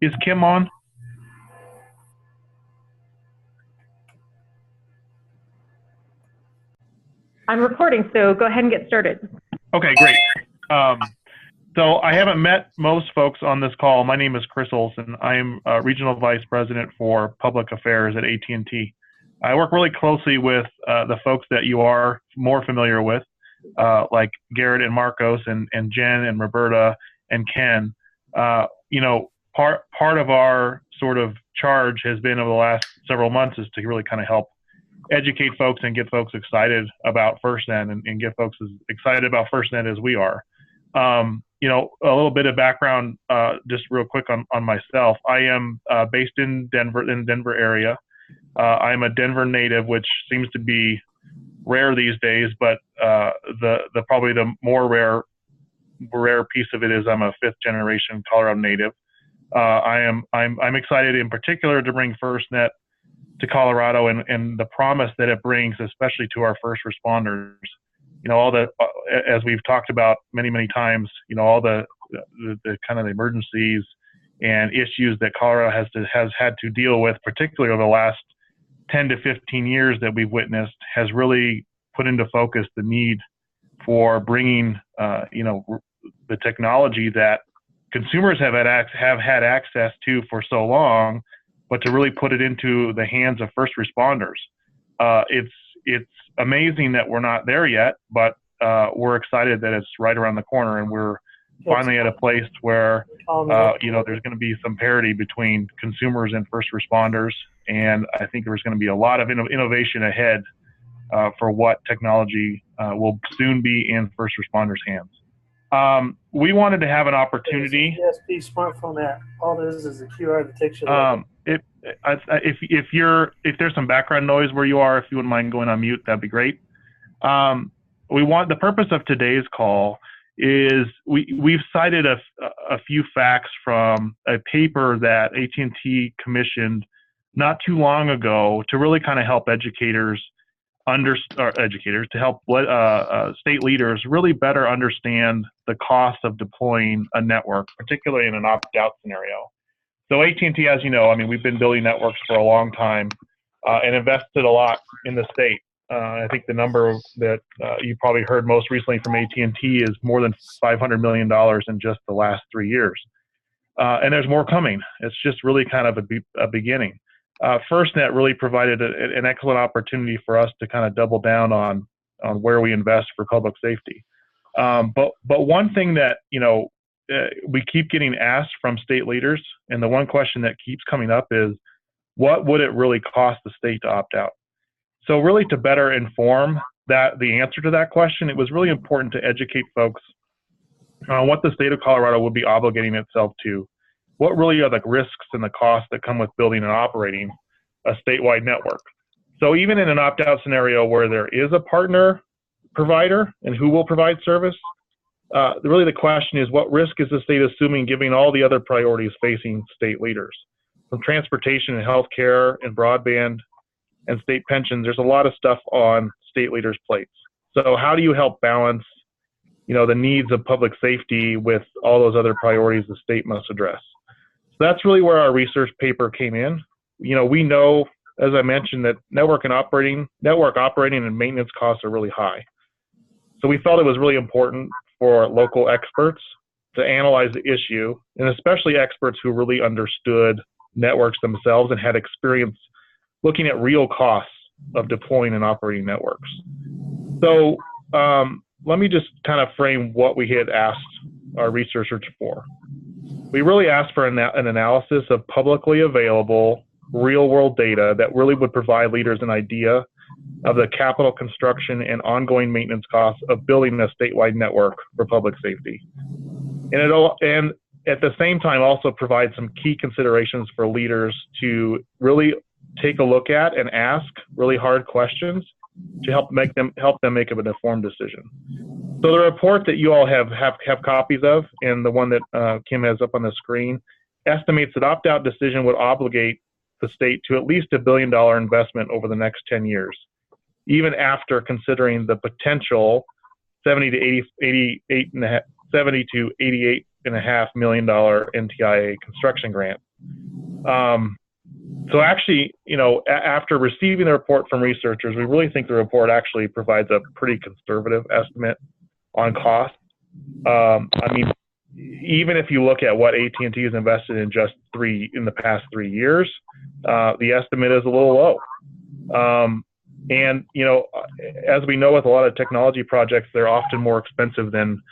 Is Kim on? I'm recording, so go ahead and get started. Okay, great. So I haven't met most folks on this call. My name is Chris Olson. I am Regional Vice President for Public Affairs at AT&T. I work really closely with the folks that you are more familiar with, like Garrett and Marcos and Jen and Roberta and Ken. You know, part of our sort of charge has been over the last several months is to really kind of help educate folks and get folks excited about FirstNet and get folks as excited about FirstNet as we are. You know, a little bit of background, just real quick on myself. I am based in the Denver area. I'm a Denver native, which seems to be rare these days, but probably the more rare piece of it is I'm a fifth generation Colorado native. I'm excited in particular to bring FirstNet to Colorado and the promise that it brings, especially to our first responders. You know, all the as we've talked about many times, you know, all the kind of emergencies and issues that Colorado has had to deal with, particularly over the last 10 to 15 years that we've witnessed, has really put into focus the need for bringing, you know, the technology that consumers have had access to for so long, but to really put it into the hands of first responders. It's amazing that we're not there yet, but we're excited that it's right around the corner, and we're finally at a place where you know, there's going to be some parity between consumers and first responders, and I think there's going to be a lot of innovation ahead for what technology will soon be in first responders' hands. We wanted to have an opportunity. It's a smartphone app. All this is a QR that takes you. If there's some background noise where you are, if you wouldn't mind going on mute, that'd be great. The purpose of today's call is we've cited a few facts from a paper that AT&T commissioned not too long ago to really kind of help to help state leaders really better understand the cost of deploying a network, particularly in an opt-out scenario. So AT&T, as you know, I mean, we've been building networks for a long time and invested a lot in the state. I think the number that you probably heard most recently from AT&T is more than $500 million in just the last 3 years. And there's more coming. It's just really kind of a beginning. FirstNet really provided an excellent opportunity for us to kind of double down on where we invest for public safety. But one thing that, you know, we keep getting asked from state leaders, and the one question that keeps coming up is, what would it really cost the state to opt out? So really, to better inform the answer to that question, it was really important to educate folks on what the state of Colorado would be obligating itself to. What really are the risks and the costs that come with building and operating a statewide network? So even in an opt-out scenario where there is a partner provider and who will provide service, really the question is, what risk is the state assuming given all the other priorities facing state leaders? From transportation and healthcare and broadband and state pensions, there's a lot of stuff on state leaders' plates. So how do you help balance, you know, the needs of public safety with all those other priorities the state must address? So that's really where our research paper came in. You know, we know, as I mentioned, that network operating and maintenance costs are really high. So we felt it was really important for local experts to analyze the issue, and especially experts who really understood networks themselves and had experience looking at real costs of deploying and operating networks. So let me just kind of frame what we had asked our researchers for. We really asked for an analysis of publicly available real-world data that really would provide leaders an idea of the capital construction and ongoing maintenance costs of building a statewide network for public safety. And at the same time also provide some key considerations for leaders to really take a look at and ask really hard questions to help them make an informed decision. So the report that you all have copies of, and the one that Kim has up on the screen, estimates that opt-out decision would obligate the state to at least $1 billion investment over the next 10 years, even after considering the potential $70 to $88.5 million NTIA construction grant. So actually, after receiving the report from researchers, we really think the report actually provides a pretty conservative estimate on cost. I mean, even if you look at what AT&T has invested in in the past 3 years, the estimate is a little low. And, as we know with a lot of technology projects, they're often more expensive than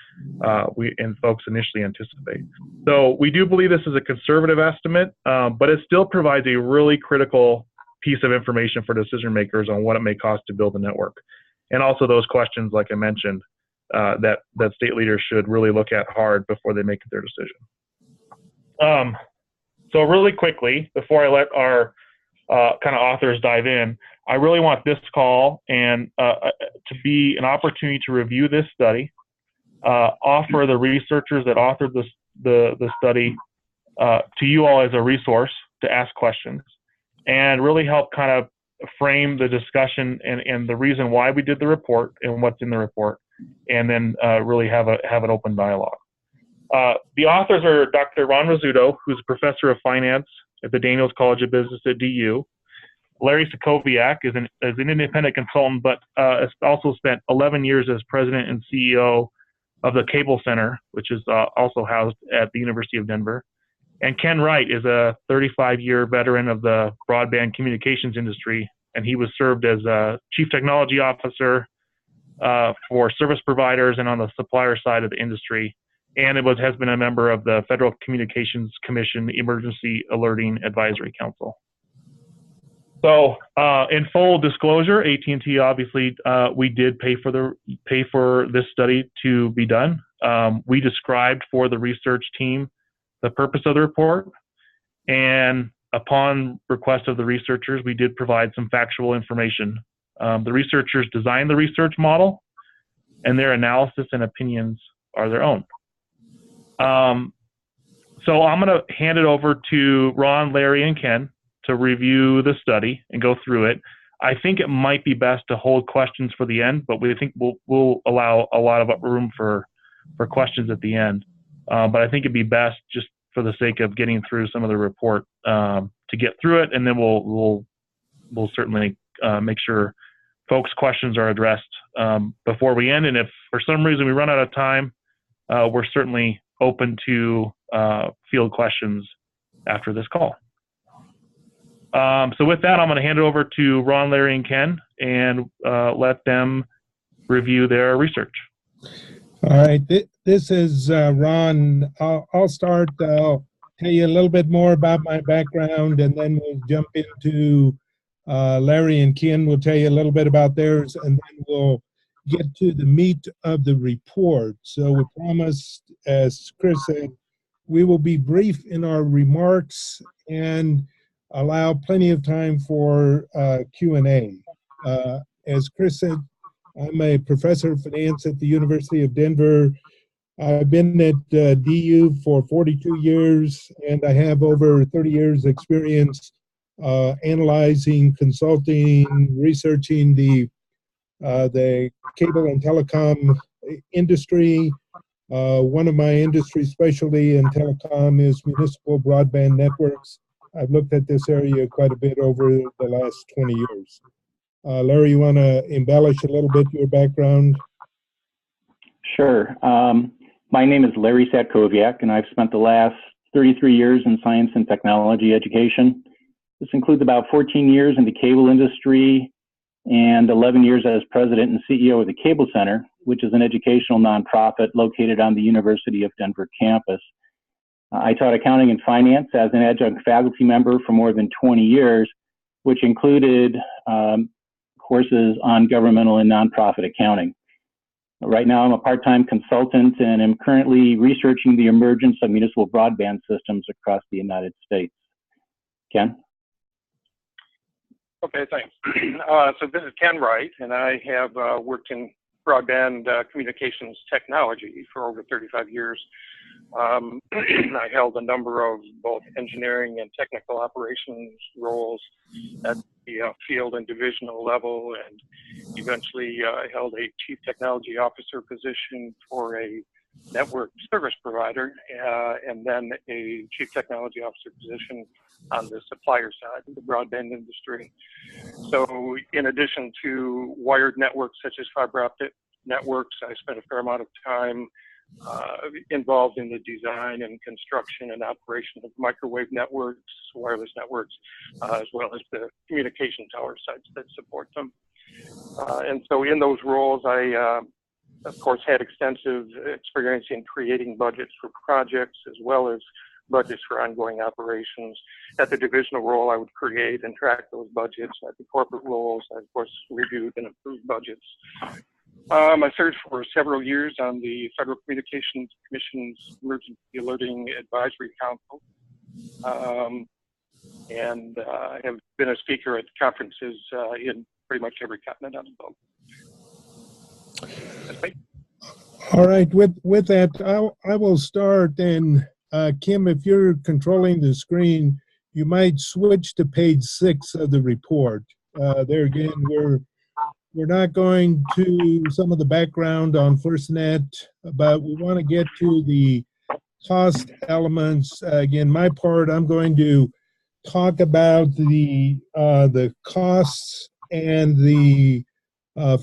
folks initially anticipate. So we do believe this is a conservative estimate, but it still provides a really critical piece of information for decision makers on what it may cost to build a network. And also those questions, like I mentioned, that state leaders should really look at hard before they make their decision. So really quickly, before I let our kind of authors dive in, I really want this call and to be an opportunity to review this study, offer the researchers that authored the study to you all as a resource to ask questions, and really help kind of frame the discussion and the reason why we did the report and what's in the report, and then really have an open dialogue. The authors are Dr. Ron Rizzuto, who's a professor of finance at the Daniels College of Business at DU. Larry Sokoviak is an independent consultant, but has also spent 11 years as president and CEO of the Cable Center, which is also housed at the University of Denver. And Ken Wright is a 35-year veteran of the broadband communications industry, and he was served as a chief technology officer for service providers and on the supplier side of the industry, and has been a member of the Federal Communications Commission Emergency Alerting Advisory Council. So, in full disclosure, AT&T obviously we did pay for this study to be done. We described for the research team the purpose of the report, and upon request of the researchers, we did provide some factual information. The researchers designed the research model, and their analysis and opinions are their own. So I'm going to hand it over to Ron, Larry, and Ken to review the study and go through it. I think it might be best to hold questions for the end, but we think we'll allow a lot of room for questions at the end. But I think it'd be best, just for the sake of getting through some of the report, to get through it, and then we'll certainly make sure folks' questions are addressed before we end. And if for some reason we run out of time, we're certainly open to field questions after this call. So with that, I'm going to hand it over to Ron, Larry, and Ken, and let them review their research. All right, this is Ron. I'll start. I'll tell you a little bit more about my background, and then we'll jump into Larry and Ken will tell you a little bit about theirs, and then we'll get to the meat of the report. So we promised, as Chris said, we will be brief in our remarks and allow plenty of time for Q&A. As Chris said, I'm a professor of finance at the University of Denver. I've been at DU for 42 years, and I have over 30 years experience analyzing, consulting, researching the cable and telecom industry. One of my industry specialty in telecom is municipal broadband networks. I've looked at this area quite a bit over the last 20 years. Larry, you want to embellish a little bit your background? Sure. My name is Larry Satkowiak, and I've spent the last 33 years in science and technology education. This includes about 14 years in the cable industry and 11 years as president and CEO of the Cable Center, which is an educational nonprofit located on the University of Denver campus. I taught accounting and finance as an adjunct faculty member for more than 20 years, which included courses on governmental and nonprofit accounting. Right now, I'm a part-time consultant and am currently researching the emergence of municipal broadband systems across the United States. Ken? Okay, thanks. So this is Ken Wright, and I have worked in broadband communications technology for over 35 years. I held a number of both engineering and technical operations roles at the field and divisional level, and eventually held a chief technology officer position for a network service provider, and then a chief technology officer position on the supplier side of the broadband industry. So in addition to wired networks such as fiber optic networks, I spent a fair amount of time involved in the design and construction and operation of microwave networks, wireless networks, as well as the communication tower sites that support them. And so in those roles, I, of course, had extensive experience in creating budgets for projects as well as budgets for ongoing operations. At the divisional role, I would create and track those budgets. At the corporate roles, I, of course, reviewed and approved budgets. I served for several years on the Federal Communications Commission's Emergency Alerting Advisory Council, and have been a speaker at conferences in pretty much every continent on the globe. That's me. All right, with that, I will start. And Kim, if you're controlling the screen, you might switch to page 6 of the report. There again, we're not going to some of the background on FirstNet, but we want to get to the cost elements. Again, my part, I'm going to talk about the costs and the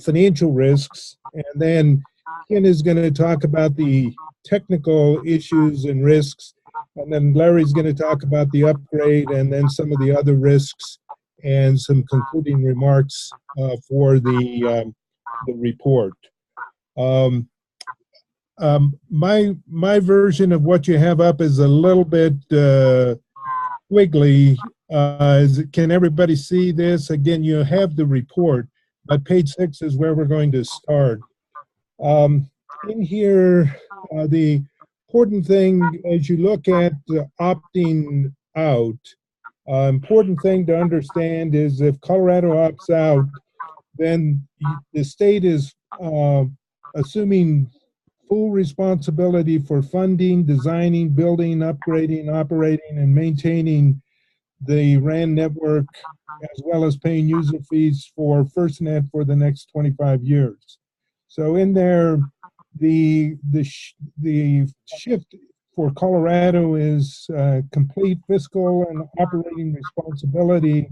financial risks, and then Ken is going to talk about the technical issues and risks, and then Larry's going to talk about the upgrade and then some of the other risks and some concluding remarks for the report. My version of what you have up is a little bit wiggly. Can everybody see this? Again, you have the report, but page 6 is where we're going to start. In here, the important thing as you look at opting out, important thing to understand is if Colorado opts out, then the state is assuming full responsibility for funding, designing, building, upgrading, operating, and maintaining the RAN network, as well as paying user fees for FirstNet for the next 25 years. So in there, the shift for Colorado is complete fiscal and operating responsibility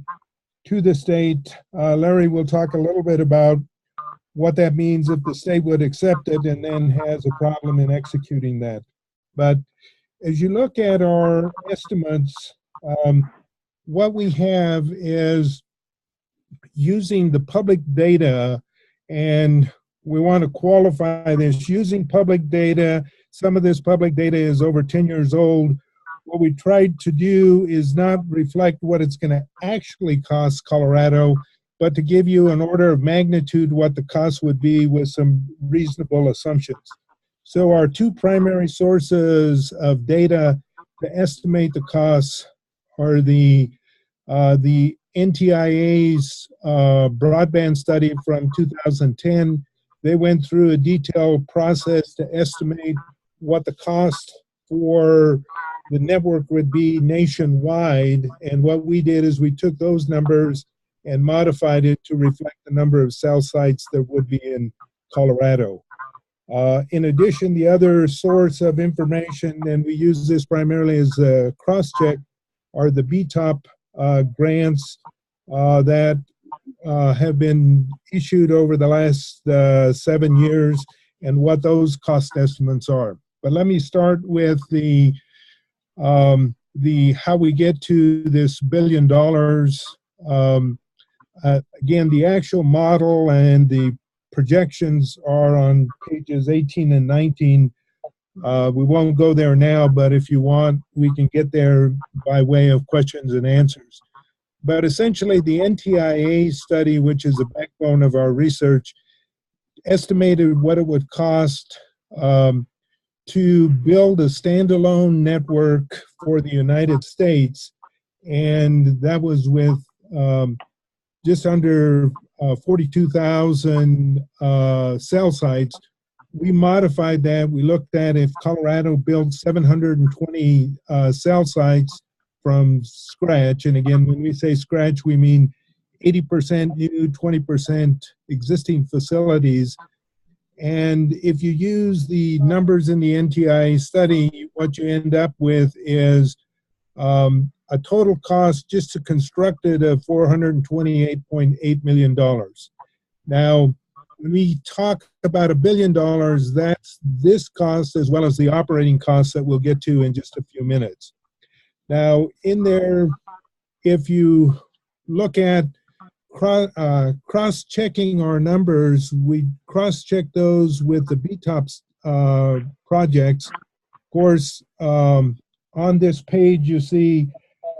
to the state. Larry will talk a little bit about what that means if the state would accept it and then has a problem in executing that. But as you look at our estimates, what we have is using the public data, and we want to qualify this using public data. Some of this public data is over 10 years old. What we tried to do is not reflect what it's going to actually cost Colorado, but to give you an order of magnitude what the cost would be with some reasonable assumptions. So our two primary sources of data to estimate the costs are the NTIA's broadband study from 2010. They went through a detailed process to estimate what the cost for the network would be nationwide, and what we did is we took those numbers and modified it to reflect the number of cell sites that would be in Colorado. In addition, the other source of information, and we use this primarily as a cross-check, are the BTOP grants that have been issued over the last 7 years and what those cost estimates are. But let me start with the how we get to this $1 billion. Again, the actual model and the projections are on pages 18 and 19. We won't go there now, but if you want, we can get there by way of questions and answers. But essentially, the NTIA study, which is the backbone of our research, estimated what it would cost to build a standalone network for the United States, and that was with just under 42,000 cell sites. We modified that. We looked at if Colorado built 720 cell sites from scratch. And again, when we say scratch, we mean 80% new, 20% existing facilities. And if you use the numbers in the NTIA study, what you end up with is a total cost just to construct it of $428.8 million. Now, when we talk about $1 billion, that's this cost as well as the operating costs that we'll get to in just a few minutes. Now, in there, if you look at cross-checking our numbers, we cross-check those with the BTOPS projects. Of course, on this page, you see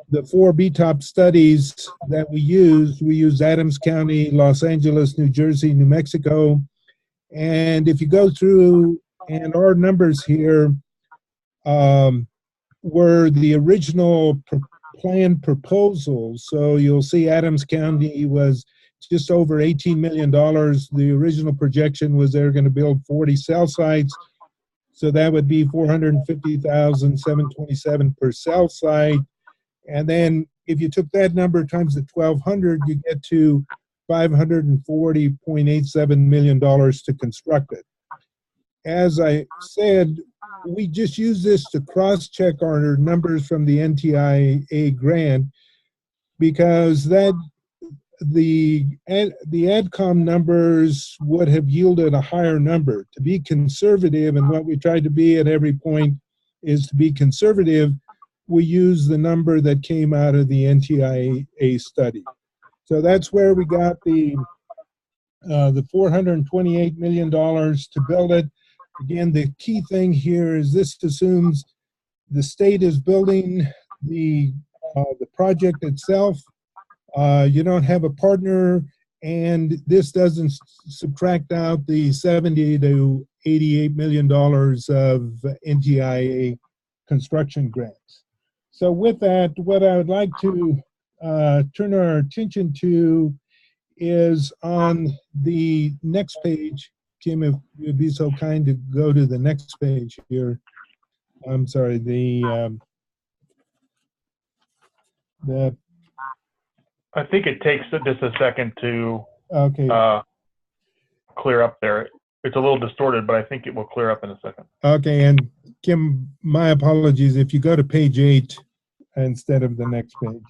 the 4 BTOP studies that we used. We used Adams County, Los Angeles, New Jersey, New Mexico. And if you go through, and our numbers here were the original planned proposals. So you'll see Adams County was just over $18 million. The original projection was they're going to build 40 cell sites. So that would be $450,727 per cell site. And then if you took that number times the 1,200, you get to $540.87 million to construct it. As I said, we just use this to cross-check our numbers from the NTIA grant because that the AdCom numbers would have yielded a higher number. To be conservative, and what we tried to be at every point is to be conservative, we use the number that came out of the NTIA study. So that's where we got the $428 million to build it. Again, the key thing here is this assumes the state is building the project itself. You don't have a partner, and this doesn't subtract out the $70 to $88 million of NTIA construction grants. So with that, what I would like to turn our attention to is on the next page. Kim, if you'd be so kind to go to the next page here. I'm sorry, I think it takes just a second to okay. Clear up there. It's a little distorted, but I think it will clear up in a second. Okay, and Kim, my apologies if you go to page 8 instead of the next page.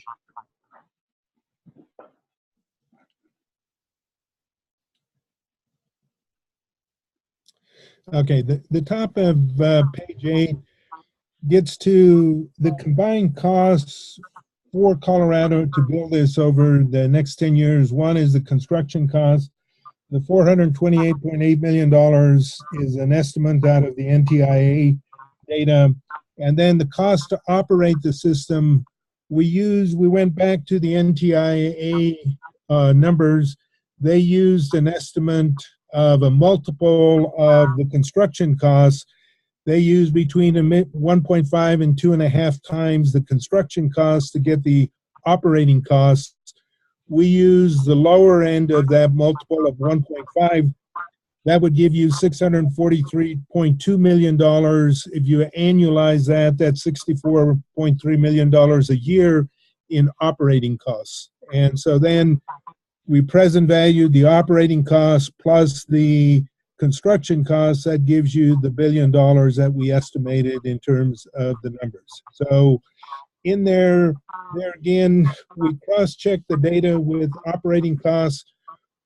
Okay, the top of page 8 gets to the combined costs for Colorado to build this over the next 10 years. One is the construction cost. The $428.8 million is an estimate out of the NTIA data. And then the cost to operate the system, we went back to the NTIA numbers. They used an estimate of a multiple of the construction costs. They used between 1.5 and 2.5 times the construction costs to get the operating costs. We use the lower end of that multiple of 1.5. That would give you $643.2 million. If you annualize that, that's $64.3 million a year in operating costs. And so then we present value the operating costs plus the construction costs. That gives you the $1 billion that we estimated in terms of the numbers. So in there again, we cross-check the data with operating costs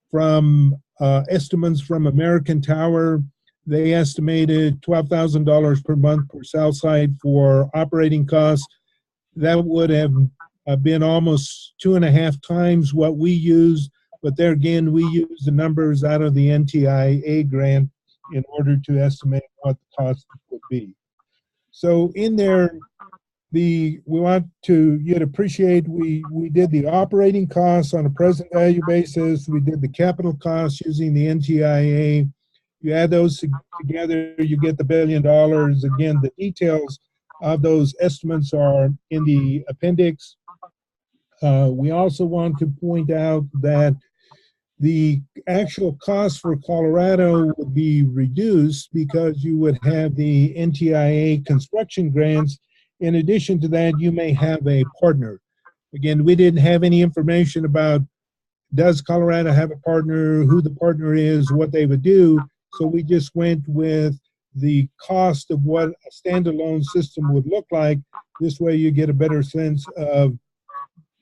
from estimates from American Tower. They estimated $12,000 per month per cell site for operating costs. That would have been almost 2.5 times what we used, but there again, we use the numbers out of the NTIA grant in order to estimate what the cost would be. So in there, we want you to appreciate we did the operating costs on a present value basis. We did the capital costs using the NTIA. You add those together, you get the $1 billion. Again, the details of those estimates are in the appendix. We also want to point out that the actual cost for Colorado would be reduced because you would have the NTIA construction grants. In addition to that, you may have a partner. Again, we didn't have any information about does Colorado have a partner, who the partner is, what they would do. So we just went with the cost of what a standalone system would look like. This way you get a better sense of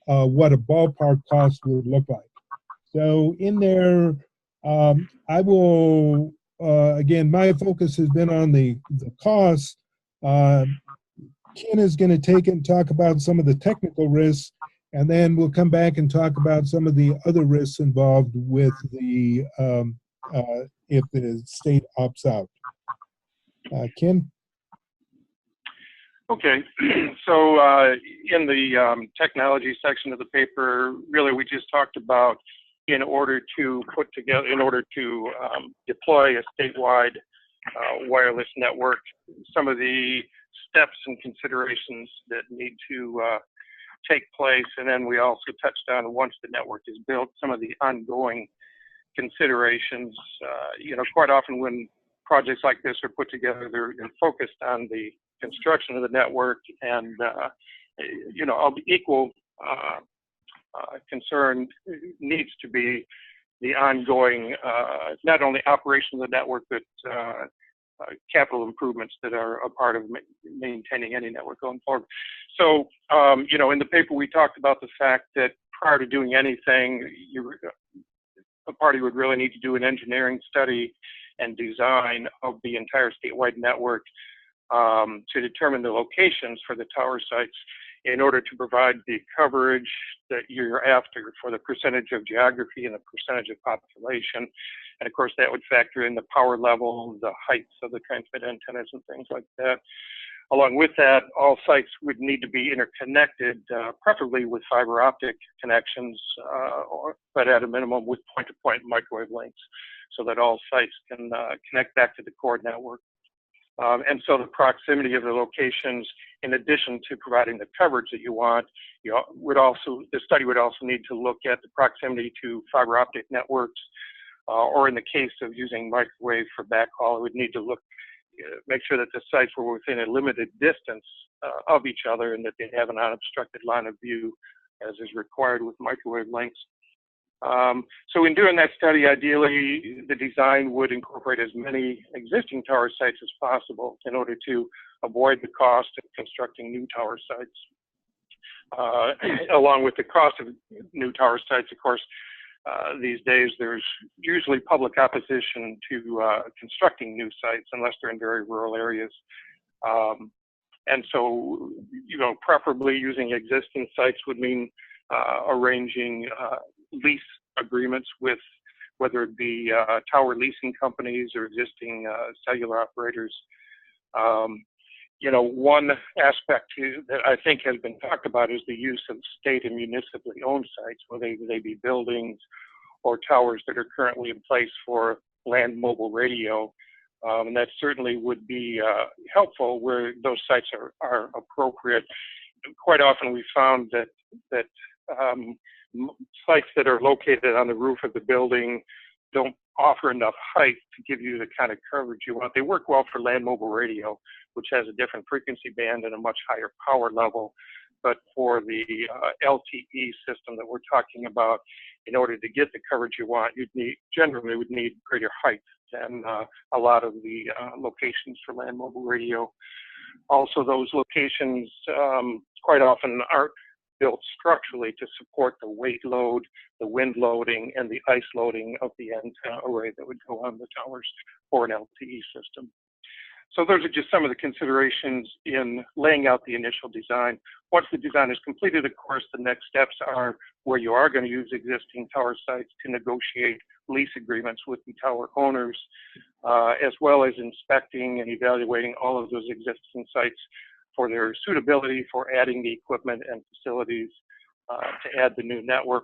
what a ballpark cost would look like. So in there, I will, again, my focus has been on the costs. Ken is going to take and talk about some of the technical risks, and then we'll come back and talk about some of the other risks involved with the, if the state opts out. Ken? Okay, so in the technology section of the paper, really we just talked about in order to deploy a statewide wireless network, some of the steps and considerations that need to take place. And then we also touched on, once the network is built, some of the ongoing considerations. Quite often when projects like this are put together, they're focused on the construction of the network, and of equal concern needs to be the ongoing, not only operation of the network, but capital improvements that are a part of maintaining any network going forward. So, in the paper we talked about the fact that prior to doing anything, a party would really need to do an engineering study and design of the entire statewide network to determine the locations for the tower sites in order to provide the coverage that you're after for the percentage of geography and the percentage of population. And of course, that would factor in the power level, the heights of the transmit antennas and things like that. Along with that, all sites would need to be interconnected, preferably with fiber optic connections, but at a minimum with point-to-point microwave links, so that all sites can connect back to the core network. And so the proximity of the locations, in addition to providing the coverage that you want, the study would also need to look at the proximity to fiber optic networks, or in the case of using microwave for backhaul, it would need to make sure that the sites were within a limited distance of each other, and that they have an unobstructed line of view, as is required with microwave links. So in doing that study, ideally, the design would incorporate as many existing tower sites as possible in order to avoid the cost of constructing new tower sites. Along with the cost of new tower sites, of course, these days there's usually public opposition to constructing new sites unless they're in very rural areas. And so, preferably using existing sites would mean arranging lease agreements with, whether it be tower leasing companies or existing cellular operators. One aspect that I think has been talked about is the use of state and municipally owned sites, whether they be buildings or towers that are currently in place for land mobile radio. And that certainly would be helpful where those sites are appropriate. Quite often we found that sites that are located on the roof of the building don't offer enough height to give you the kind of coverage you want. They work well for land mobile radio, which has a different frequency band and a much higher power level. But for the LTE system that we're talking about, in order to get the coverage you want, generally would need greater height than a lot of the locations for land mobile radio. Also, those locations quite often aren't built structurally to support the weight load, the wind loading, and the ice loading of the antenna array that would go on the towers for an LTE system. So those are just some of the considerations in laying out the initial design. Once the design is completed, of course, the next steps are where you are going to use existing tower sites to negotiate lease agreements with the tower owners, as well as inspecting and evaluating all of those existing sites for their suitability for adding the equipment and facilities to add the new network.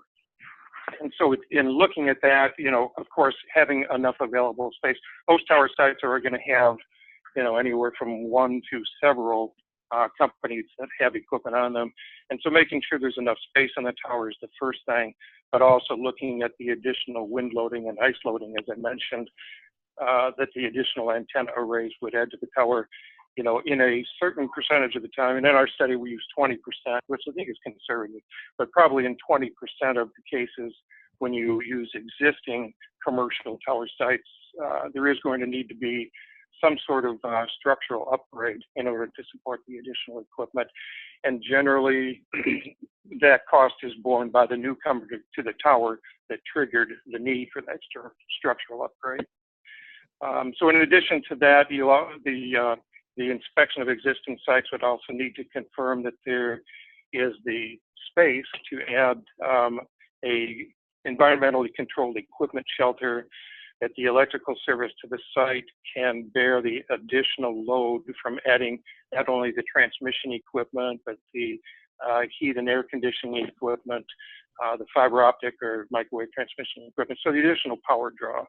And so in looking at that, of course, having enough available space, most tower sites are going to have, anywhere from one to several companies that have equipment on them. And so making sure there's enough space on the tower is the first thing, but also looking at the additional wind loading and ice loading, as I mentioned, that the additional antenna arrays would add to the tower, in a certain percentage of the time. And in our study, we use 20%, which I think is conservative, but probably in 20% of the cases, when you use existing commercial tower sites, there is going to need to be some sort of structural upgrade in order to support the additional equipment. And generally, that cost is borne by the newcomer to the tower that triggered the need for that structural upgrade. So in addition to that, the inspection of existing sites would also need to confirm that there is the space to add a environmentally controlled equipment shelter, that the electrical service to the site can bear the additional load from adding not only the transmission equipment, but the heat and air conditioning equipment, the fiber optic or microwave transmission equipment. So the additional power draw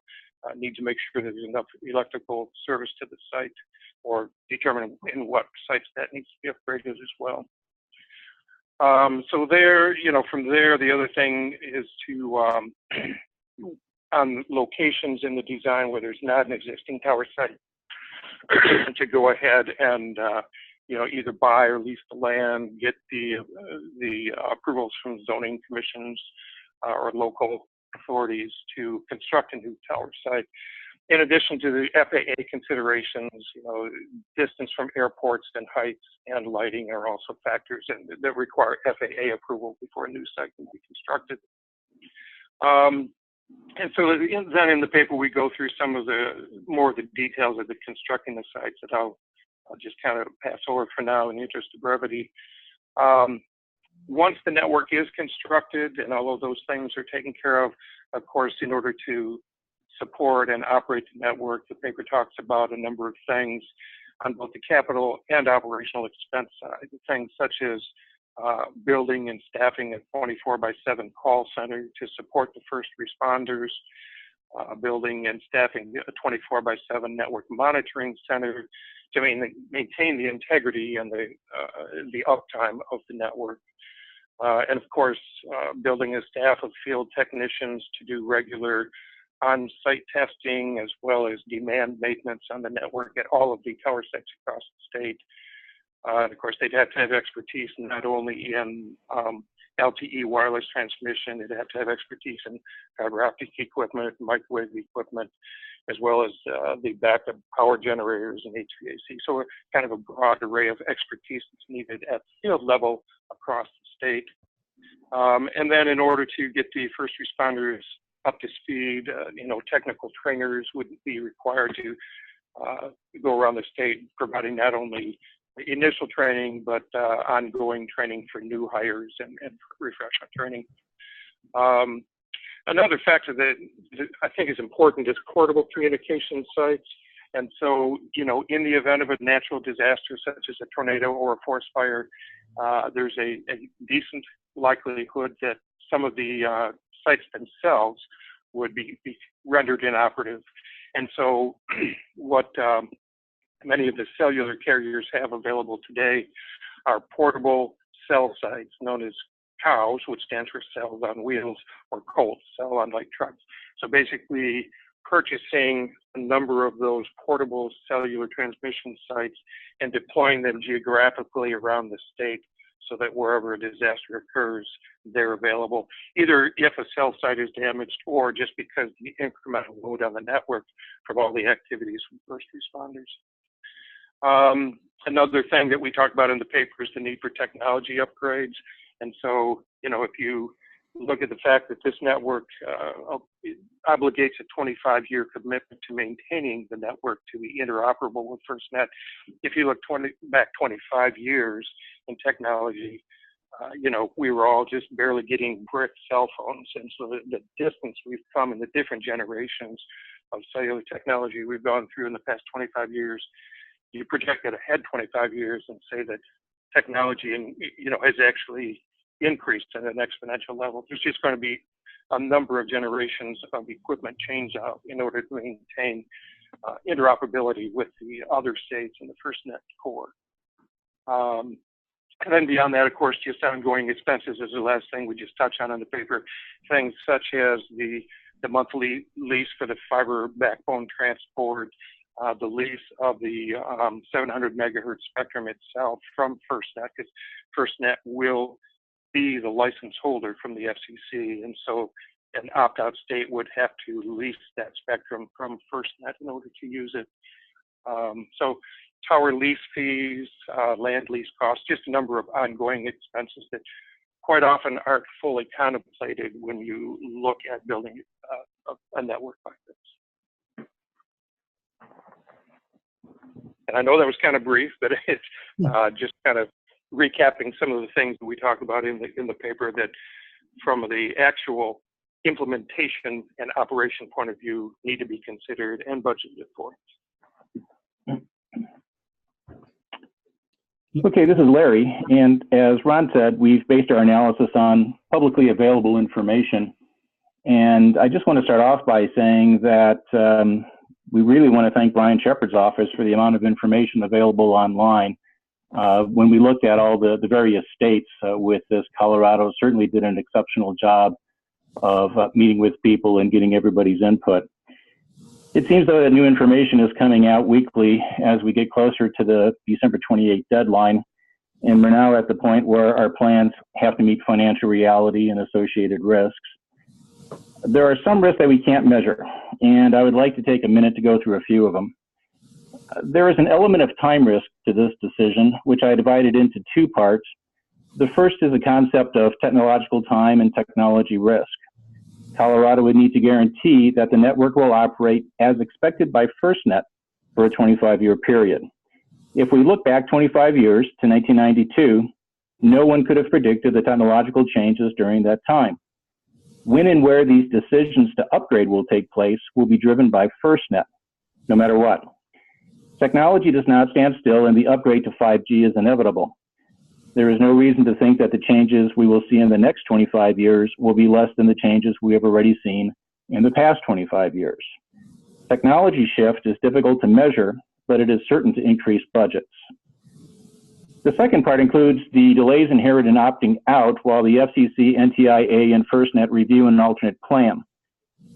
need to make sure there's enough electrical service to the site, or determine in what sites that needs to be upgraded as well. So there, from there, the other thing is to, on locations in the design where there's not an existing tower site, to go ahead and, either buy or lease the land, get the approvals from zoning commissions or local authorities to construct a new tower site. In addition to the FAA considerations, distance from airports and heights and lighting are also factors that require FAA approval before a new site can be constructed. And so then in the paper, we go through some of more of the details of the constructing the sites that I'll just kind of pass over for now in the interest of brevity. Once the network is constructed and all of those things are taken care of course, in order to support and operate the network, the paper talks about a number of things on both the capital and operational expense side. Things such as building and staffing a 24/7 call center to support the first responders, building and staffing a 24/7 network monitoring center to maintain the integrity and the uptime of the network. And of course, building a staff of field technicians to do regular on-site testing, as well as demand maintenance on the network at all of the tower sites across the state. And of course, they'd have to have expertise not only in LTE wireless transmission, they'd have to have expertise in fiber optic equipment, microwave equipment, as well as the backup power generators and HVAC. So kind of a broad array of expertise that's needed at field level across the state. And then in order to get the first responders up to speed, technical trainers would be required to go around the state providing not only initial training, but ongoing training for new hires and refreshment training. Another factor that I think is important is portable communication sites. And so, in the event of a natural disaster, such as a tornado or a forest fire, there's a decent likelihood that some of the sites themselves would be rendered inoperative. And so what many of the cellular carriers have available today are portable cell sites known as COWS, which stands for Cells on Wheels, or COLT, Cell on Light Trucks. So basically purchasing a number of those portable cellular transmission sites and deploying them geographically around the state so that wherever a disaster occurs, they're available, either if a cell site is damaged or just because the incremental load on the network from all the activities from first responders. Another thing that we talk about in the paper is the need for technology upgrades. And so, if you look at the fact that this network obligates a 25-year commitment to maintaining the network to be interoperable with FirstNet, if you look back 25 years in technology, we were all just barely getting brick cell phones. And so the distance we've come in the different generations of cellular technology we've gone through in the past 25 years you project it ahead 25 years and say that technology has actually increased at an exponential level. There's just going to be a number of generations of equipment change out in order to maintain interoperability with the other states in the FirstNet core. And then beyond that, of course, just ongoing expenses is the last thing we just touched on in the paper. Things such as the monthly lease for the fiber backbone transport, the lease of the 700 megahertz spectrum itself from FirstNet, because FirstNet will be the license holder from the FCC, and so an opt-out state would have to lease that spectrum from FirstNet in order to use it. So tower lease fees, land lease costs, just a number of ongoing expenses that quite often aren't fully contemplated when you look at building a network like this. And I know that was kind of brief, but it's just kind of recapping some of the things that we talked about in the paper that from the actual implementation and operation point of view need to be considered and budgeted for. Okay, this is Larry, and as Ron said, we've based our analysis on publicly available information. And I just want to start off by saying that we really want to thank Brian Shepard's office for the amount of information available online. When we looked at all the various states with this, Colorado certainly did an exceptional job of meeting with people and getting everybody's input. It seems though that new information is coming out weekly as we get closer to the December 28th deadline, and we're now at the point where our plans have to meet financial reality and associated risks. There are some risks that we can't measure, and I would like to take a minute to go through a few of them. There is an element of time risk to this decision, which I divided into two parts. The first is the concept of technological time and technology risk. Colorado would need to guarantee that the network will operate as expected by FirstNet for a 25-year period. If we look back 25 years to 1992, no one could have predicted the technological changes during that time. When and where these decisions to upgrade will take place will be driven by FirstNet, no matter what. Technology does not stand still, and the upgrade to 5G is inevitable. There is no reason to think that the changes we will see in the next 25 years will be less than the changes we have already seen in the past 25 years. Technology shift is difficult to measure, but it is certain to increase budgets. The second part includes the delays inherent in opting out while the FCC, NTIA, and FirstNet review an alternate plan.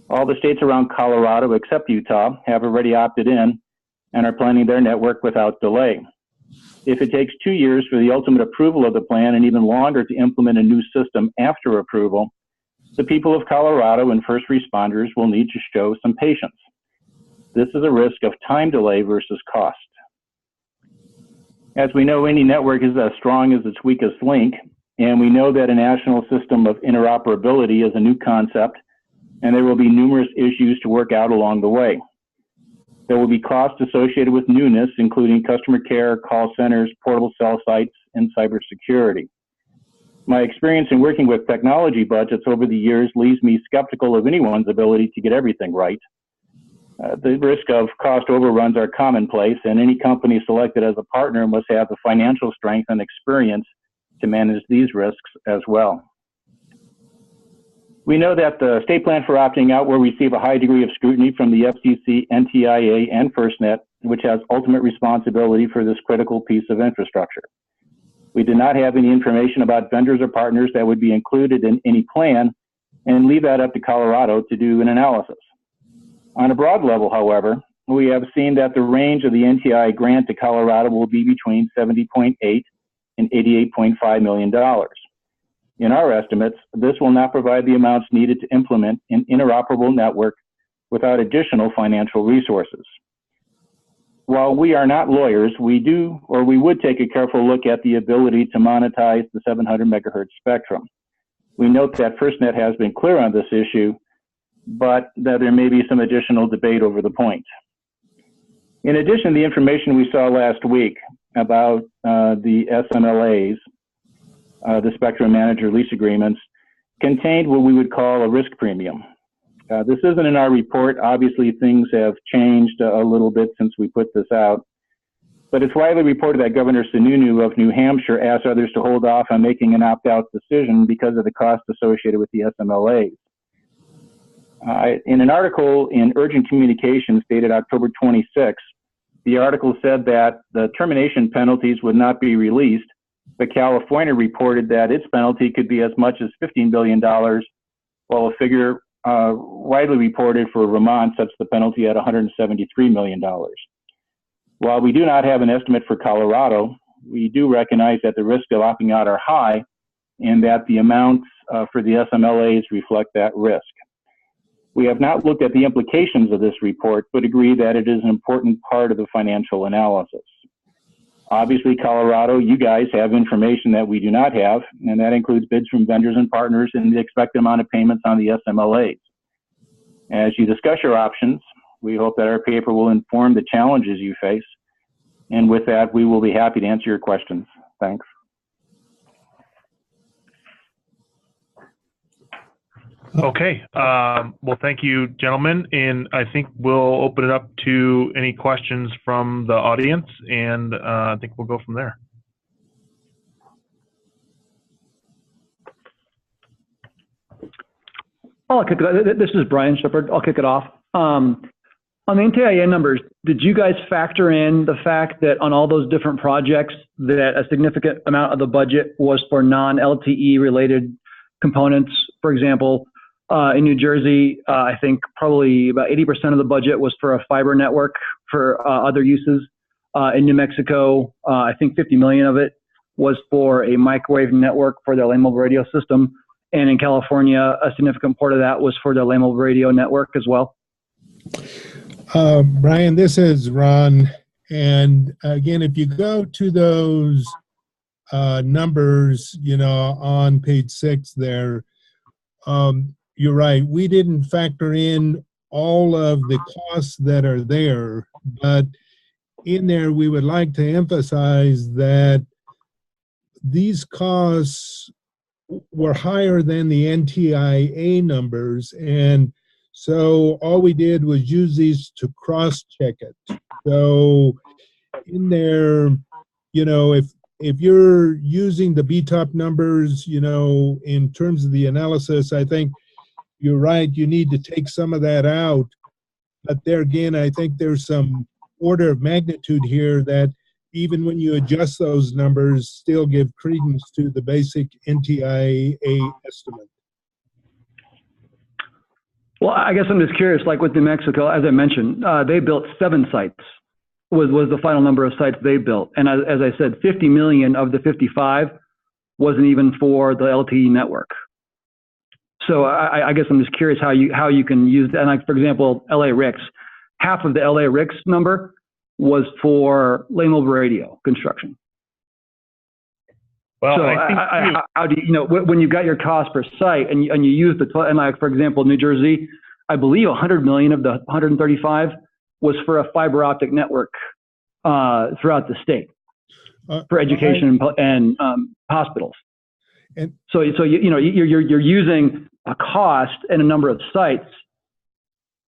All the states around Colorado, except Utah, have already opted in and are planning their network without delay. If it takes 2 years for the ultimate approval of the plan and even longer to implement a new system after approval, the people of Colorado and first responders will need to show some patience. This is a risk of time delay versus cost. As we know, any network is as strong as its weakest link, and we know that a national system of interoperability is a new concept, and there will be numerous issues to work out along the way. There will be costs associated with newness, including customer care, call centers, portable cell sites, and cybersecurity. My experience in working with technology budgets over the years leaves me skeptical of anyone's ability to get everything right. The risk of cost overruns are commonplace, and any company selected as a partner must have the financial strength and experience to manage these risks as well. We know that the state plan for opting out will receive a high degree of scrutiny from the FCC, NTIA, and FirstNet, which has ultimate responsibility for this critical piece of infrastructure. We did not have any information about vendors or partners that would be included in any plan, and leave that up to Colorado to do an analysis. On a broad level, however, we have seen that the range of the NTIA grant to Colorado will be between $70.8 and $88.5 million. In our estimates, this will not provide the amounts needed to implement an interoperable network without additional financial resources. While we are not lawyers, we would take a careful look at the ability to monetize the 700 megahertz spectrum. We note that FirstNet has been clear on this issue, but that there may be some additional debate over the point. In addition, the information we saw last week about the SMLAs, the Spectrum Manager Lease Agreements, contained what we would call a risk premium. This isn't in our report. Obviously, things have changed a little bit since we put this out. But it's widely reported that Governor Sununu of New Hampshire asked others to hold off on making an opt-out decision because of the cost associated with the SMLAs. In an article in Urgent Communications dated October 26, the article said that the termination penalties would not be released, but California reported that its penalty could be as much as $15 billion, while a figure widely reported for Vermont sets the penalty at $173 million. While we do not have an estimate for Colorado, we do recognize that the risks of opting out are high and that the amounts for the SMLAs reflect that risk. We have not looked at the implications of this report, but agree that it is an important part of the financial analysis. Obviously, Colorado, you guys have information that we do not have, and that includes bids from vendors and partners and the expected amount of payments on the SMLAs. As you discuss your options, we hope that our paper will inform the challenges you face. And with that, we will be happy to answer your questions. Thanks. Okay. Well, thank you, gentlemen. And I think we'll open it up to any questions from the audience, and I think we'll go from there. This is Brian Shepard. I'll kick it off. On the NTIA numbers, did you guys factor in the fact that on all those different projects that a significant amount of the budget was for non-LTE related components? For example, in New Jersey, I think probably about 80% of the budget was for a fiber network for other uses. In New Mexico, I think 50 million of it was for a microwave network for their land mobile radio system. And in California, a significant part of that was for their land mobile radio network as well. Brian, this is Ron. And again, if you go to those numbers, you know, on page 6 there, you're right. We didn't factor in all of the costs that are there, but in there, we would like to emphasize that these costs were higher than the NTIA numbers, and so all we did was use these to cross-check it. So in there, you know, if you're using the BTOP numbers, you know, in terms of the analysis, I think you're right, you need to take some of that out. But there again, I think there's some order of magnitude here that even when you adjust those numbers, still give credence to the basic NTIA estimate. Well, I guess I'm just curious, like with New Mexico, as I mentioned, they built 7 sites, was the final number of sites they built. And as I said, 50 million of the 55 wasn't even for the LTE network. So I guess I'm just curious how you can use that. And like, for example, LA RICS, half of the LA RICS number was for land mobile radio construction. Well, so I think how do you know when you've got your cost per site and you use and like, for example, New Jersey, I believe 100 million of the 135 was for a fiber optic network throughout the state for education and hospitals. And so you're using a cost and a number of sites,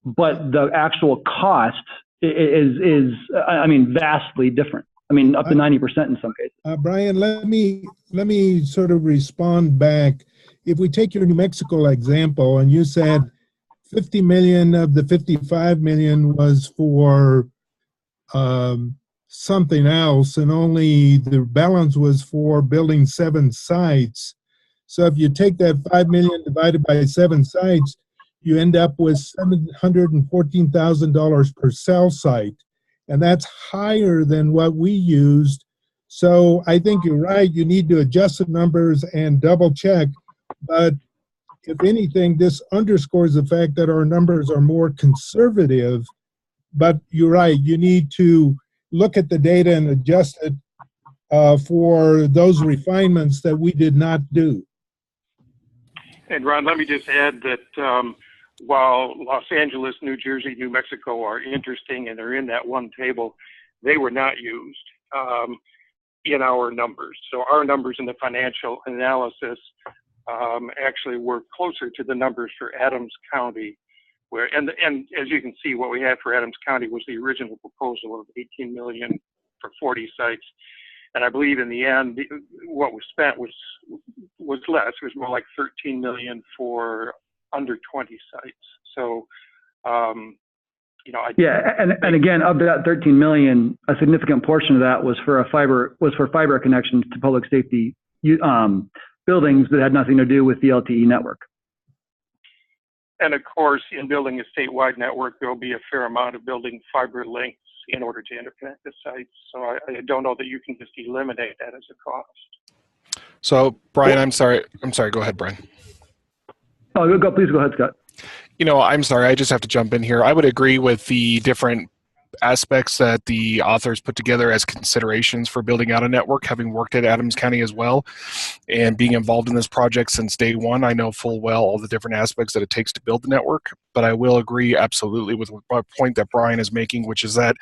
but the actual cost is I mean, vastly different. I mean, up to 90% in some cases. Brian, let me sort of respond back. If we take your New Mexico example, and you said 50 million of the 55 million was for something else, and only the balance was for building 7 sites. So if you take that 5 million divided by 7 sites, you end up with $714,000 per cell site. And that's higher than what we used. So I think you're right. You need to adjust the numbers and double check. But if anything, this underscores the fact that our numbers are more conservative. But you're right. You need to look at the data and adjust it for those refinements that we did not do. And Ron, let me just add that while Los Angeles, New Jersey, New Mexico are interesting and they're in that one table, they were not used in our numbers. So our numbers in the financial analysis actually were closer to the numbers for Adams County, and as you can see, what we had for Adams County was the original proposal of 18 million for 40 sites. And I believe in the end, what was spent was less. It was more like 13 million for under 20 sites. So, you know, and again, of that 13 million, a significant portion of that was for fiber connections to public safety buildings that had nothing to do with the LTE network. And of course, in building a statewide network, there will be a fair amount of building fiber links in order to interconnect the sites. So I don't know that you can just eliminate that as a cost. So Brian, I'm sorry. Go ahead, Brian. Oh, please go ahead, Scott. You know, I'm sorry. I just have to jump in here. I would agree with the different aspects that the authors put together as considerations for building out a network, having worked at Adams County as well and being involved in this project since day one. I know full well all the different aspects that it takes to build the network, but I will agree absolutely with the point that Brian is making, which is that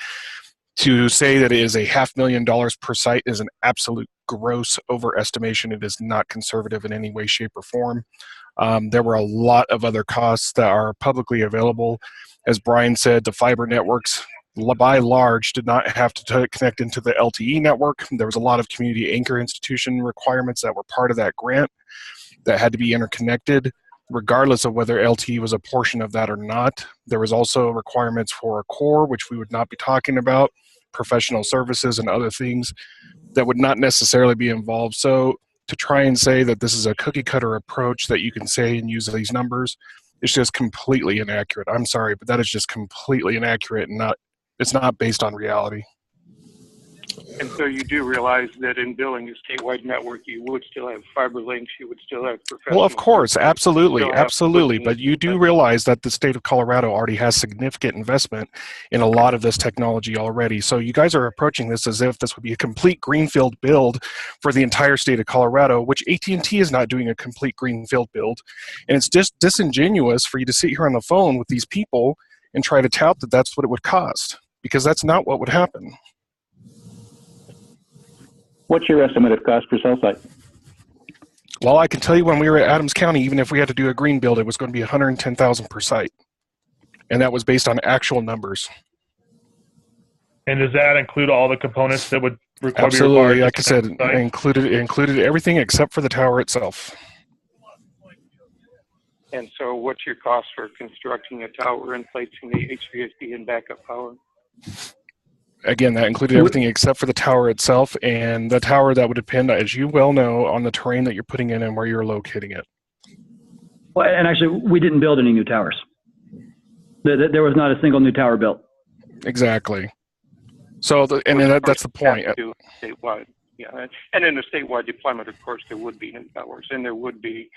to say that it is a $500,000 per site is an absolute gross overestimation. It is not conservative in any way, shape, or form. There were a lot of other costs that are publicly available. As Brian said, the fiber networks by large did not have to connect into the LTE network. There was a lot of community anchor institution requirements that were part of that grant that had to be interconnected, regardless of whether LTE was a portion of that or not. There was also requirements for a core, which we would not be talking about, professional services and other things that would not necessarily be involved. So to try and say that this is a cookie cutter approach that you can say and use these numbers is just completely inaccurate. I'm sorry, but that is just completely inaccurate and it's not based on reality. And so you do realize that in building a statewide network, you would still have fiber links, you would still have professional. Well, of course, absolutely. But you do realize that the state of Colorado already has significant investment in a lot of this technology already. So you guys are approaching this as if this would be a complete greenfield build for the entire state of Colorado, which AT&T is not doing a complete greenfield build. And it's just disingenuous for you to sit here on the phone with these people and try to tout that that's what it would cost, because that's not what would happen. What's your estimate of cost per cell site? Well, I can tell you when we were at Adams County, even if we had to do a green build, it was going to be $110,000 per site. And that was based on actual numbers. And does that include all the components that would require? Absolutely. Like I said, it included everything except for the tower itself. And so what's your cost for constructing a tower and placing the HVAC and backup power? Again, that included everything except for the tower itself, and the tower that would depend, as you well know, on the terrain that you're putting in and where you're locating it. Well, and actually, we didn't build any new towers. There was not a single new tower built. Exactly. So, that's the point. Statewide, yeah. And in a statewide deployment, of course, there would be new towers, and there would be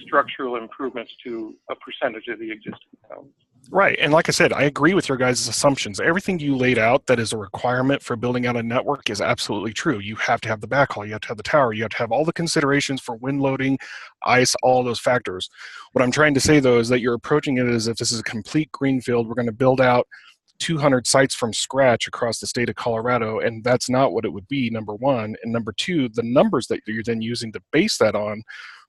structural improvements to a percentage of the existing towers. Right, and like I said, I agree with your guys' assumptions. Everything you laid out that is a requirement for building out a network is absolutely true. You have to have the backhaul, you have to have the tower, you have to have all the considerations for wind loading, ice, all those factors. What I'm trying to say, though, is that you're approaching it as if this is a complete greenfield. We're going to build out 200 sites from scratch across the state of Colorado, and that's not what it would be, number one. And number two, the numbers that you're then using to base that on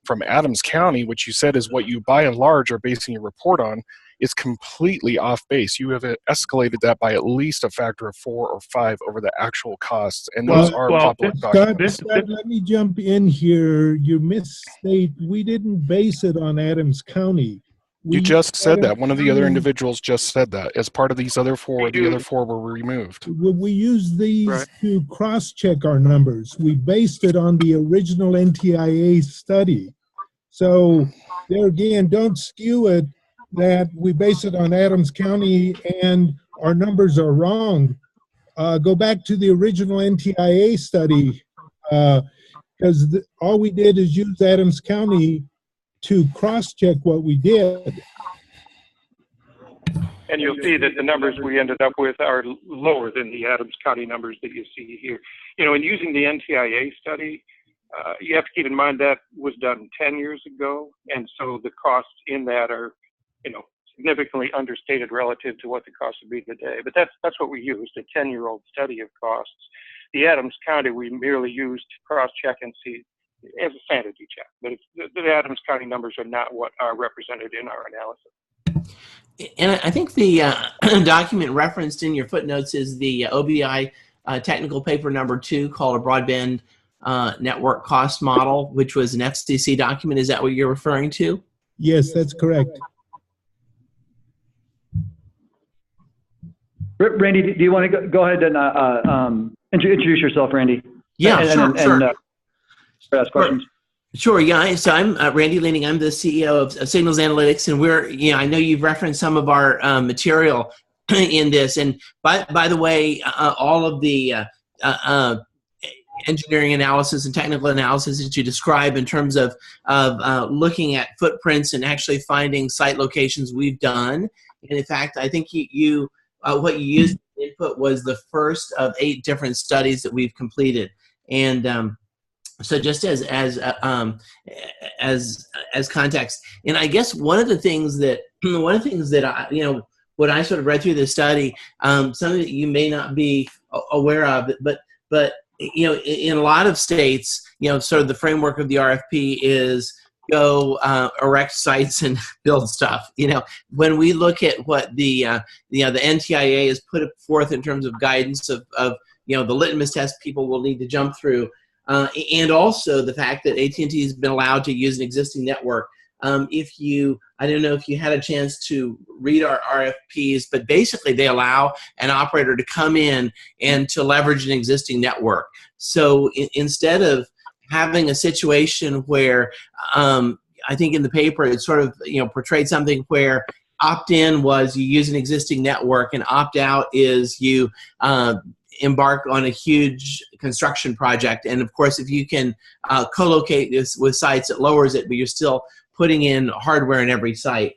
from Adams County, which you said is what you by and large are basing your report on, is completely off base. You have escalated that by at least a factor of 4 or 5 over the actual costs, and those are public documents. Scott, let me jump in here. You misstate. We didn't base it on Adams County. You just said that. One of the other individuals just said that. As part of these other 4, the other 4 were removed. We used these to cross-check our numbers. We based it on the original NTIA study. So there again, don't skew it that we base it on Adams County and our numbers are wrong. Go back to the original NTIA study, because all we did is use Adams County to cross-check what we did. And you'll see that the numbers we ended up with are lower than the Adams County numbers that you see here. You know, in using the NTIA study, you have to keep in mind that was done 10 years ago, and so the costs in that are, you know, significantly understated relative to what the cost would be today. But that's what we used, a 10-year-old study of costs. The Adams County we merely used to cross-check and see as a sanity check. But the Adams County numbers are not what are represented in our analysis. And I think the document referenced in your footnotes is the OBI technical paper number 2 called a broadband network cost model, which was an FCC document. Is that what you're referring to? Yes, that's correct. Randy, do you want to go ahead and introduce yourself, Randy? Yeah, sure. Ask questions. Sure, yeah. So I'm Randy Leaning. I'm the CEO of Signals Analytics, and I know you've referenced some of our material in this. And by the way, all of the engineering analysis and technical analysis that you describe in terms of looking at footprints and actually finding site locations, we've done. And in fact, I think what you used input was the first of 8 different studies that we've completed. And so just as context, and I guess one of the things that I, when I sort of read through this study, something that you may not be aware of, but in a lot of states, sort of the framework of the RFP is go erect sites and build stuff. When we look at what the NTIA has put forth in terms of guidance of the litmus test people will need to jump through, and also the fact that AT&T has been allowed to use an existing network. I don't know if you had a chance to read our RFPs, but basically they allow an operator to come in and to leverage an existing network. So instead of having a situation where I think in the paper it sort of portrayed something where opt-in was you use an existing network and opt-out is you embark on a huge construction project. And of course, if you can co-locate this with sites, it lowers it, but you're still putting in hardware in every site.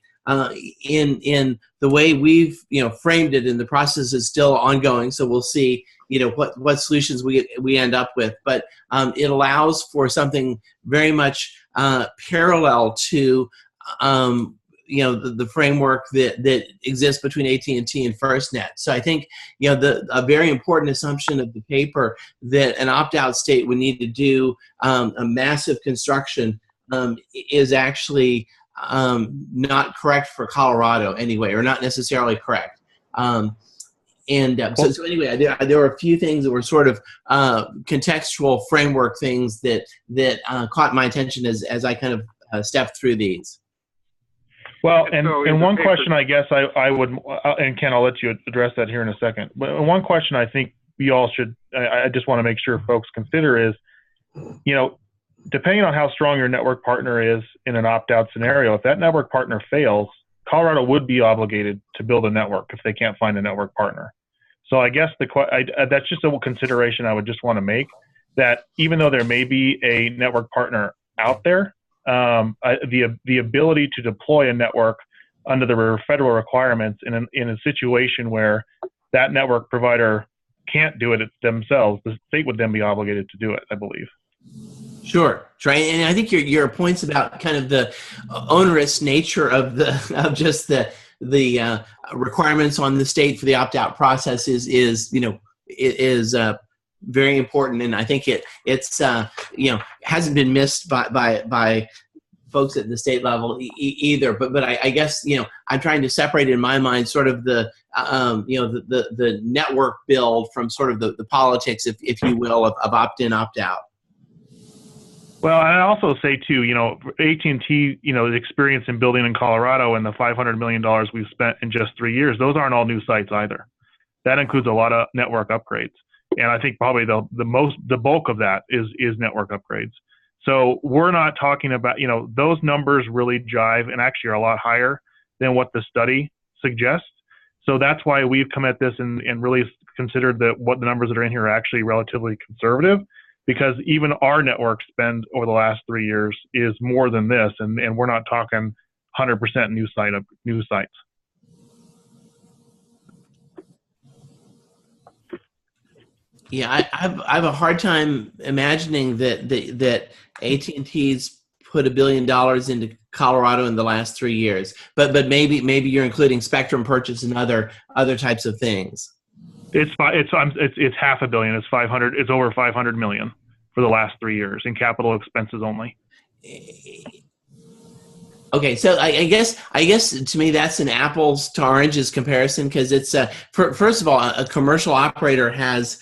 In the way we've framed it, and the process is still ongoing, so we'll see what solutions we end up with. But it allows for something very much parallel to the framework that exists between AT&T and FirstNet. So I think a very important assumption of the paper that an opt-out state would need to do a massive construction is actually not correct for Colorado anyway, or not necessarily correct. So anyway, there were a few things that were sort of contextual framework things that caught my attention as I kind of stepped through these. Well, and one question I guess I would, and Ken, I'll let you address that here in a second. But one question I think we all should, I just want to make sure folks consider is, depending on how strong your network partner is in an opt-out scenario, if that network partner fails, Colorado would be obligated to build a network if they can't find a network partner. So I guess that's just a consideration I would just want to make, that even though there may be a network partner out there, the ability to deploy a network under the federal requirements in a situation where that network provider can't do it themselves, the state would then be obligated to do it, I believe. Sure, and I think your points about kind of the onerous nature of just the requirements on the state for the opt-out process is very important, and I think it's hasn't been missed by folks at the state level either. But I guess I'm trying to separate in my mind sort of the network build from sort of the politics, if you will, of opt-in, opt-out. Well, and I also say too, AT&T, the experience in building in Colorado and the $500 million we've spent in just 3 years, those aren't all new sites either. That includes a lot of network upgrades. And I think probably the bulk of that is network upgrades. So we're not talking about, those numbers really jive and actually are a lot higher than what the study suggests. So that's why we've come at this and really considered that what the numbers that are in here are actually relatively conservative, because even our network spend over the last 3 years is more than this, and we're not talking 100% new sites. Yeah, I have a hard time imagining that AT&T's put $1 billion into Colorado in the last 3 years, but maybe you're including spectrum purchase and other types of things. It's $500 million. It's over $500 million for the last 3 years in capital expenses only. Okay, so I guess to me that's an apples to oranges comparison, because it's first of all, a commercial operator has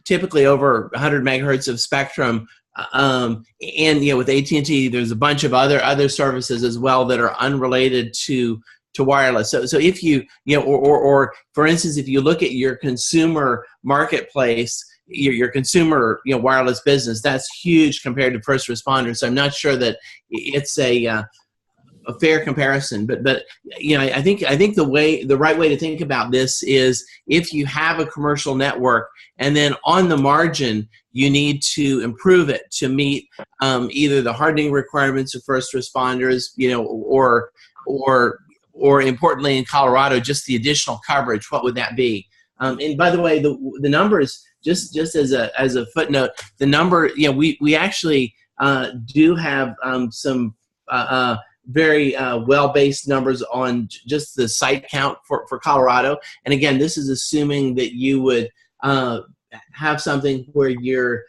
typically over 100 megahertz of spectrum, and with AT&T there's a bunch of other services as well that are unrelated to wireless. So if you or for instance, if you look at your consumer marketplace, your consumer wireless business, that's huge compared to first responders. So I'm not sure that it's a fair comparison, but I think the right way to think about this is, if you have a commercial network and then on the margin you need to improve it to meet either the hardening requirements of first responders, or importantly in Colorado, just the additional coverage, what would that be? And by the way, the numbers, just as a footnote, the number, we actually do have some very well-based numbers on just the site count for Colorado. And again, this is assuming that you would have something where you're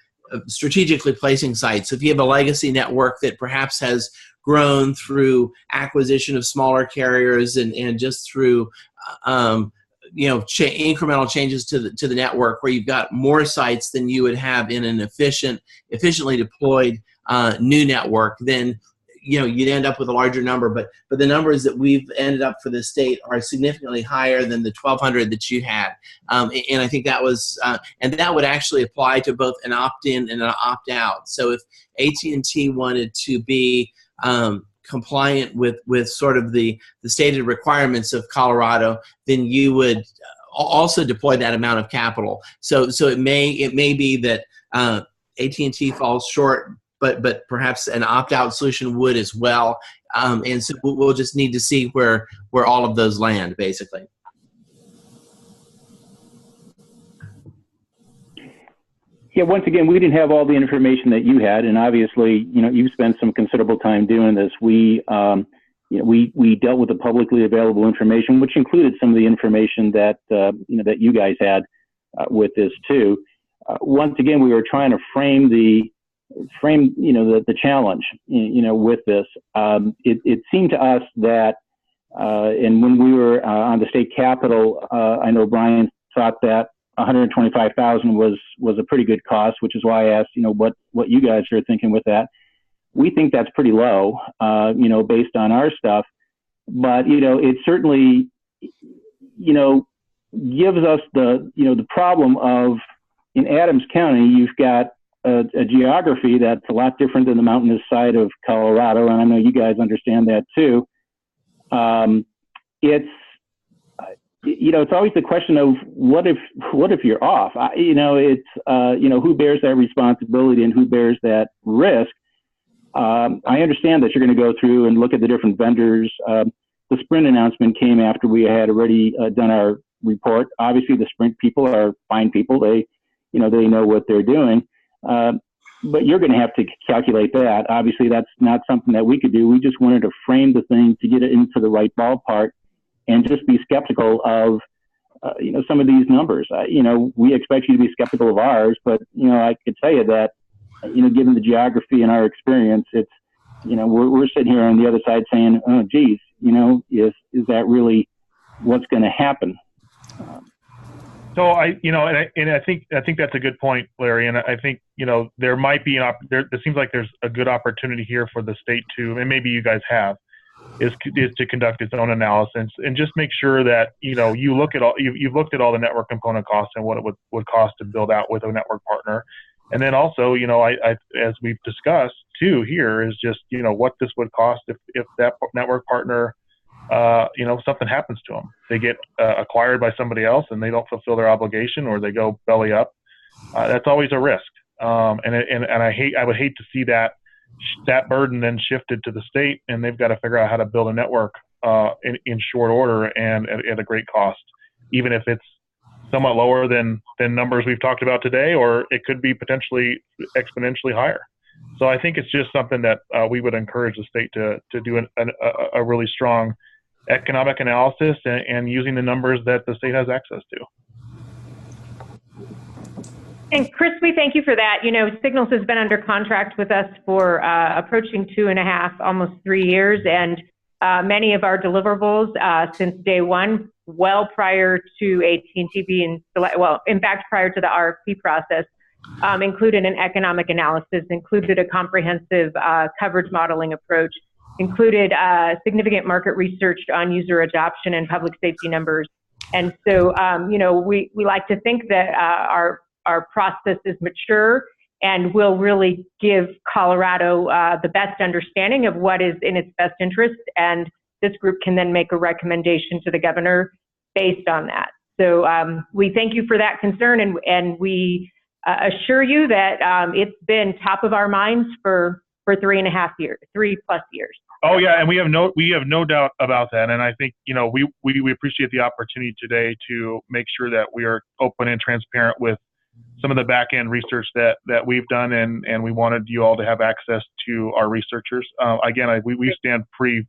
strategically placing sites. So if you have a legacy network that perhaps has grown through acquisition of smaller carriers and just through incremental changes to the network, where you've got more sites than you would have in an efficiently deployed new network, then you'd end up with a larger number. But the numbers that we've ended up for the state are significantly higher than the 1,200 that you had, and I think that was and that would actually apply to both an opt-in and an opt-out. So if AT&T wanted to be compliant with sort of the stated requirements of Colorado, then you would also deploy that amount of capital. So it may be that AT&T falls short, but perhaps an opt-out solution would as well. And so we'll just need to see where all of those land, basically. Yeah, once again, we didn't have all the information that you had, and obviously, you've spent some considerable time doing this. We dealt with the publicly available information, which included some of the information that that you guys had with this too. Once again, we were trying to frame the challenge, with this. It seemed to us that, and when we were on the state capitol, I know Brian thought that 125,000 was a pretty good cost, which is why I asked, what you guys are thinking with that. We think that's pretty low, based on our stuff, but it certainly, gives us the problem of, in Adams County, you've got a geography that's a lot different than the mountainous side of Colorado, and I know you guys understand that too. It's always the question of what if you're off? Who bears that responsibility and who bears that risk? I understand that you're going to go through and look at the different vendors. The Sprint announcement came after we had already done our report. Obviously, the Sprint people are fine people. They know what they're doing. But you're going to have to calculate that. Obviously, that's not something that we could do. We just wanted to frame the thing to get it into the right ballpark and just be skeptical of, some of these numbers. We expect you to be skeptical of ours, but, I could tell you that, given the geography and our experience, it's, we're sitting here on the other side saying, oh, geez, is that really what's going to happen? So I think that's a good point, Larry. And I think, there might be there seems like there's a good opportunity here for the state to, and maybe you guys have, is to conduct its own analysis and just make sure that, you've looked at all the network component costs and what it would cost to build out with a network partner. And then also, I as we've discussed too here, is just, what this would cost if that network partner, something happens to them. They get acquired by somebody else and they don't fulfill their obligation, or they go belly up. That's always a risk. And I would hate to see that burden then shifted to the state, and they've got to figure out how to build a network in short order and at a great cost, even if it's somewhat lower than numbers we've talked about today, or it could be potentially exponentially higher. So I think it's just something that we would encourage the state to do a really strong economic analysis and using the numbers that the state has access to. And Chris, we thank you for that. You know, Signals has been under contract with us for approaching 2.5, almost 3 years, and many of our deliverables since day one, well prior to AT&T being, well, in fact, prior to the RFP process, included an economic analysis, included a comprehensive coverage modeling approach, included significant market research on user adoption and public safety numbers. And so, you know, we like to think that our process is mature and will really give Colorado the best understanding of what is in its best interest. And this group can then make a recommendation to the governor based on that. So we thank you for that concern, and we assure you that it's been top of our minds for 3.5 years, 3+ years. Oh yeah, and we have no doubt about that. And I think, you know, we appreciate the opportunity today to make sure that we are open and transparent with some of the back end research that we've done, and we wanted you all to have access to our researchers. Again, we stand pretty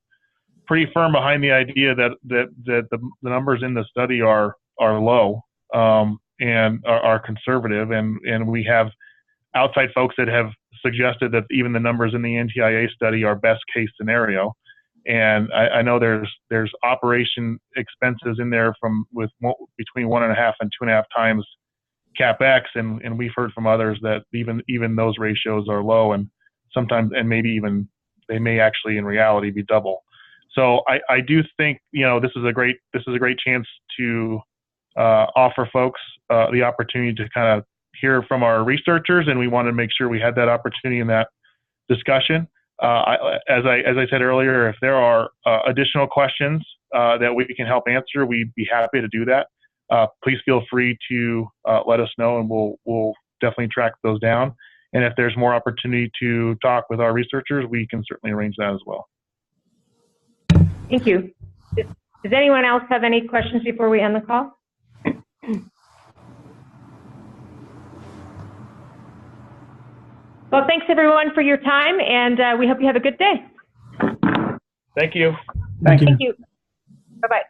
firm behind the idea that the numbers in the study are low and are conservative, and we have outside folks that have suggested that even the numbers in the NTIA study are best case scenario. And I know there's operation expenses in there between 1.5 and 2.5 times CapEx, and we've heard from others that even those ratios are low, and sometimes, and maybe even they may actually in reality be double. So I do think, you know, this is a great chance to offer folks the opportunity to kind of hear from our researchers, and we want to make sure we had that opportunity in that discussion. As I said earlier, if there are additional questions that we can help answer, we'd be happy to do that. Please feel free to let us know, and we'll definitely track those down. And if there's more opportunity to talk with our researchers, we can certainly arrange that as well. Thank you. Does anyone else have any questions before we end the call? Well, thanks everyone for your time, and we hope you have a good day. Thank you. Thank you. Thank you. Bye-bye.